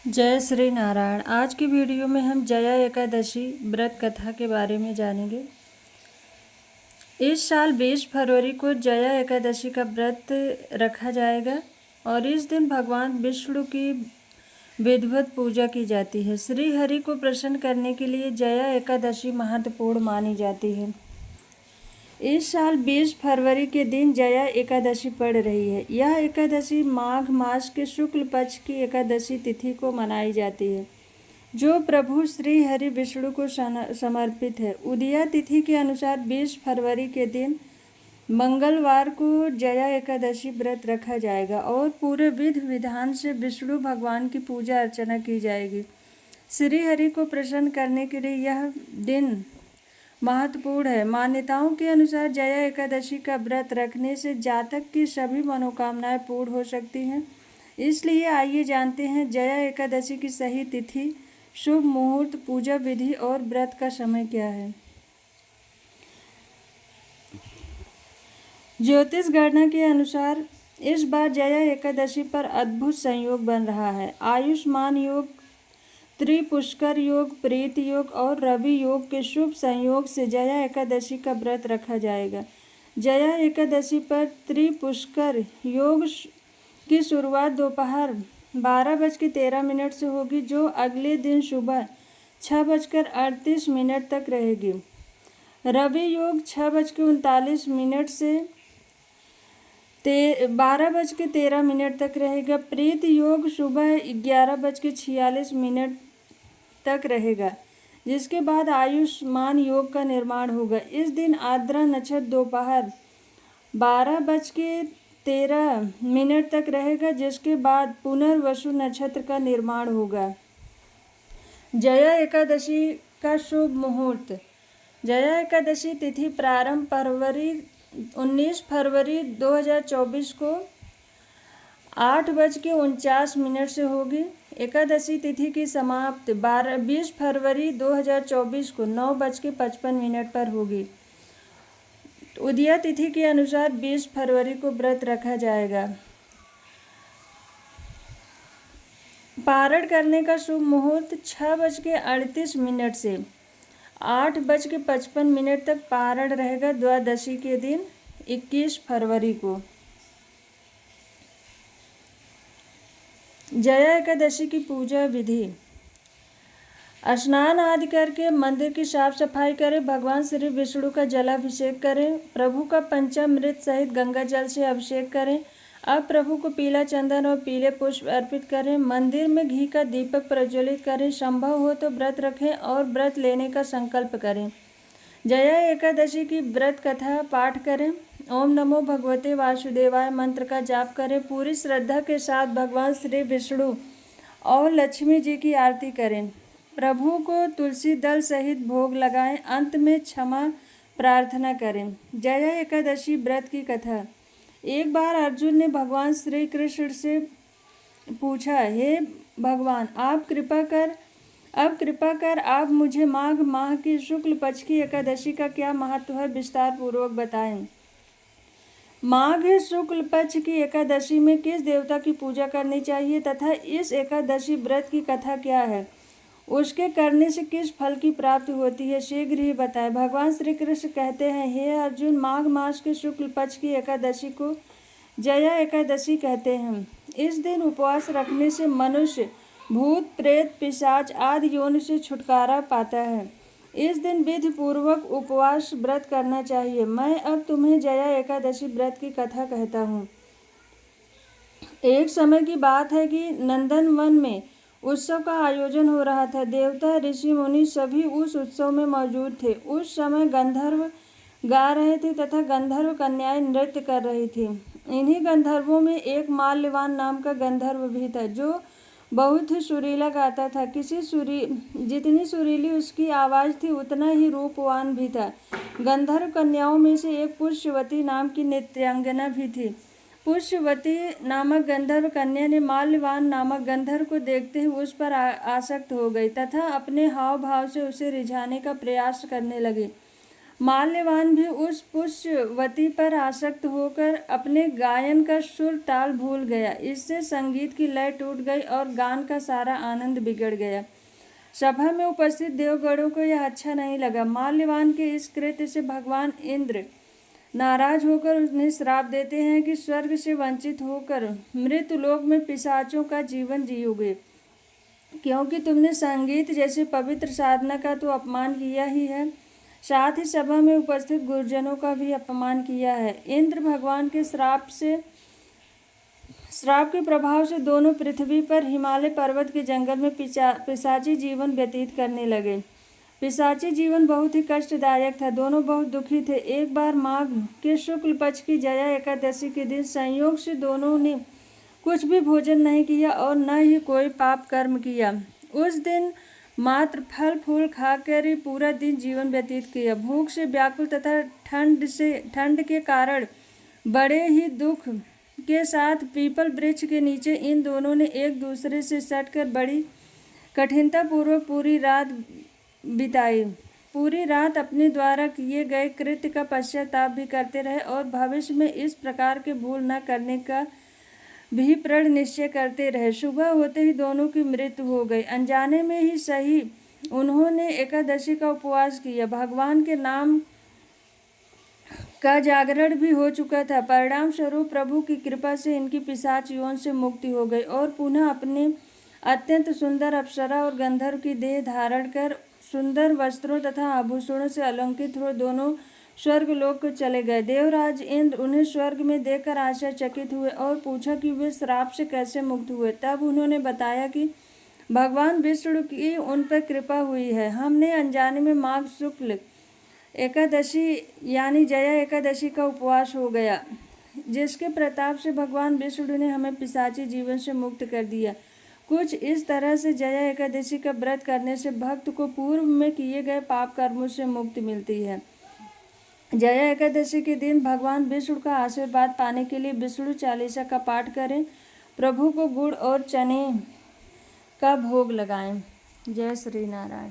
जय श्री नारायण। आज की वीडियो में हम जया एकादशी व्रत कथा के बारे में जानेंगे। इस साल 20 फरवरी को जया एकादशी का व्रत रखा जाएगा और इस दिन भगवान विष्णु की विधिवत पूजा की जाती है। श्री हरि को प्रसन्न करने के लिए जया एकादशी महत्वपूर्ण मानी जाती है। इस साल 20 फरवरी के दिन जया एकादशी पड़ रही है। यह एकादशी माघ मास के शुक्ल पक्ष की एकादशी तिथि को मनाई जाती है, जो प्रभु श्री हरि विष्णु को समर्पित है। उदया तिथि के अनुसार 20 फरवरी के दिन मंगलवार को जया एकादशी व्रत रखा जाएगा और पूरे विधि विधान से विष्णु भगवान की पूजा अर्चना की जाएगी। श्री हरि को प्रसन्न करने के लिए यह दिन महत्वपूर्ण है। मान्यताओं के अनुसार जया एकादशी का व्रत रखने से जातक की सभी मनोकामनाएं पूर्ण हो सकती हैं। इसलिए आइए जानते हैं जया एकादशी की सही तिथि, शुभ मुहूर्त, पूजा विधि और व्रत का समय क्या है। ज्योतिष गणना के अनुसार इस बार जया एकादशी पर अद्भुत संयोग बन रहा है। आयुष्मान योग, त्रिपुष्कर योग, प्रीत योग और रवि योग के शुभ संयोग से जया एकादशी का व्रत रखा जाएगा। जया एकादशी पर त्रिपुष्कर योग की शुरुआत दोपहर 12:13 से होगी, जो अगले दिन सुबह 6:38 तक रहेगी। रवि योग 6:39 से 12:13 तक रहेगा। प्रीत योग सुबह 11:46 तक रहेगा, जिसके बाद आयुष्मान योग का निर्माण होगा। इस दिन आर्द्रा नक्षत्र दोपहर 12:13 तक रहेगा, जिसके बाद पुनर्वसु नक्षत्र का निर्माण होगा। जया एकादशी का शुभ मुहूर्त। जया एकादशी तिथि प्रारंभ 19 फरवरी 2024 को 8:49 से होगी। एकादशी तिथि की समाप्ति 20 फरवरी 2024 को 9:55 पर होगी। उदया तिथि के अनुसार 20 फरवरी को व्रत रखा जाएगा। पारण करने का शुभ मुहूर्त 6:38 से 8:55 तक पारण रहेगा। द्वादशी के दिन 21 फरवरी को। जया एकादशी की पूजा विधि। स्नान आदि करके मंदिर की साफ सफाई करें। भगवान श्री विष्णु का जलाभिषेक करें। प्रभु का पंचामृत सहित गंगा जल से अभिषेक करें। अब प्रभु को पीला चंदन और पीले पुष्प अर्पित करें। मंदिर में घी का दीपक प्रज्वलित करें। संभव हो तो व्रत रखें और व्रत लेने का संकल्प करें। जया एकादशी की व्रत कथा पाठ करें। ओम नमो भगवते वासुदेवाय मंत्र का जाप करें। पूरी श्रद्धा के साथ भगवान श्री विष्णु और लक्ष्मी जी की आरती करें। प्रभु को तुलसी दल सहित भोग लगाएं। अंत में क्षमा प्रार्थना करें। जया एकादशी व्रत की कथा। एक बार अर्जुन ने भगवान श्री कृष्ण से पूछा, हे भगवान, अब कृपा कर आप मुझे माघ माह की शुक्ल पक्ष की एकादशी का क्या महत्व है, विस्तार पूर्वक बताएं। माघ शुक्ल पक्ष की एकादशी में किस देवता की पूजा करनी चाहिए तथा इस एकादशी व्रत की कथा क्या है, उसके करने से किस फल की प्राप्ति होती है, शीघ्र ही बताएं। भगवान श्री कृष्ण कहते हैं, हे अर्जुन, माघ मास के शुक्ल पक्ष की एकादशी को जया एकादशी कहते हैं। इस दिन उपवास रखने से मनुष्य भूत प्रेत पिशाच आदि योनि से छुटकारा पाता है। इस दिन विधि पूर्वक उपवास व्रत करना चाहिए। मैं अब तुम्हें जया एकादशी व्रत की कथा कहता हूँ। एक समय की बात है कि नंदन वन में उत्सव का आयोजन हो रहा था। देवता ऋषि मुनि सभी उस उत्सव में मौजूद थे। उस समय गंधर्व गा रहे थे तथा गंधर्व कन्याएं नृत्य कर रही थी। इन्हीं गंधर्वों में एक माल्यवान नाम का गंधर्व भी था, जो बहुत ही सुरीला गाता था। जितनी सुरीली उसकी आवाज़ थी, उतना ही रूपवान भी था। गंधर्व कन्याओं में से एक पुष्यवती नाम की नृत्यांगना भी थी। पुष्यवती नामक गंधर्व कन्या ने माल्यवान नामक गंधर्व को देखते ही उस पर आसक्त हो गई तथा अपने हाव भाव से उसे रिझाने का प्रयास करने लगी। माल्यवान भी उस पुष्पवती पर आसक्त होकर अपने गायन का सुर ताल भूल गया। इससे संगीत की लय टूट गई और गान का सारा आनंद बिगड़ गया। सभा में उपस्थित देवगणों को यह अच्छा नहीं लगा। माल्यवान के इस कृत्य से भगवान इंद्र नाराज होकर उन्हें श्राप देते हैं कि स्वर्ग से वंचित होकर मृतलोक में पिशाचों का जीवन जियोगे, क्योंकि तुमने संगीत जैसे पवित्र साधना का तो अपमान किया ही है, साथ ही सभा में उपस्थित गुरुजनों का भी अपमान किया है। इंद्र भगवान के श्राप के प्रभाव से दोनों पृथ्वी पर हिमालय पर्वत के जंगल में पिशाची जीवन व्यतीत करने लगे। पिशाची जीवन बहुत ही कष्टदायक था। दोनों बहुत दुखी थे। एक बार माघ के शुक्ल पक्ष की जया एकादशी के दिन संयोग से दोनों ने कुछ भी भोजन नहीं किया और न ही कोई पाप कर्म किया। उस दिन मात्र फल फूल खाकर ही पूरा दिन जीवन व्यतीत किया। भूख से व्याकुल तथा ठंड के कारण बड़े ही दुख के साथ पीपल वृक्ष के नीचे इन दोनों ने एक दूसरे से सटकर बड़ी कठिनता पूर्वक पूरी रात बिताई। पूरी रात अपने द्वारा किए गए कृत्य का पश्चाताप भी करते रहे और भविष्य में इस प्रकार के भूल न करने का भी दृढ़ निश्चय करते रहे। सुबह होते ही दोनों की मृत्यु हो गई। अनजाने में ही सही उन्होंने एकादशी का उपवास किया। भगवान के नाम का जागरण भी हो चुका था। परिणाम स्वरूप प्रभु की कृपा से इनकी पिशाच यौन से मुक्ति हो गई और पुनः अपने अत्यंत सुंदर अप्सरा और गंधर्व की देह धारण कर सुंदर वस्त्रों तथा आभूषणों से अलंकृत हो दोनों स्वर्ग लोक को चले गए। देवराज इंद्र उन्हें स्वर्ग में देखकर आश्चर्यचकित हुए और पूछा कि वे श्राप से कैसे मुक्त हुए। तब उन्होंने बताया कि भगवान विष्णु की उन पर कृपा हुई है। हमने अनजाने में माघ शुक्ल एकादशी यानी जया एकादशी का उपवास हो गया, जिसके प्रताप से भगवान विष्णु ने हमें पिशाची जीवन से मुक्त कर दिया। कुछ इस तरह से जया एकादशी का व्रत करने से भक्त को पूर्व में किए गए पाप कर्मों से मुक्ति मिलती है। जया एकादशी के दिन भगवान विष्णु का आशीर्वाद पाने के लिए विष्णु चालीसा का पाठ करें। प्रभु को गुड़ और चने का भोग लगाएं। जय श्री नारायण।